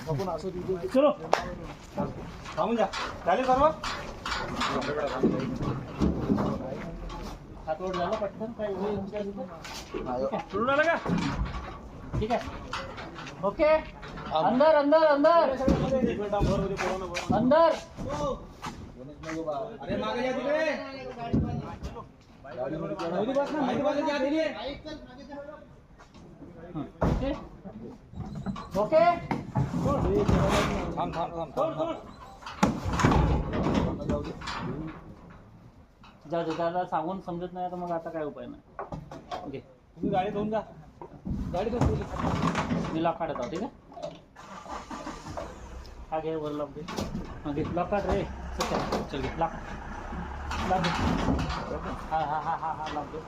चलो थांबून जा. झाले सर्व. हातोड झालं पटकन काय सोडून आला का? ठीक आहे. ओके अंदर अंदर अंदर अंदर. अरे मागे या तिकडे. माहिती बस ना, माहिती बस या दिली. ओके थांब थांब थांब थांब. जा त्याला सांगून समजत नाही तर मग आता काय उपाय नाही. ओके तुम्ही गाडी धुवून जा. गाडी धुवून. मी लॉक काढत आहो. ठीक आहे. हा घे वर लॉक दे. हा घे लॉक काढ रे. चल घे लॉक लॉक दे. हा हा हा हा हा लॉक दे.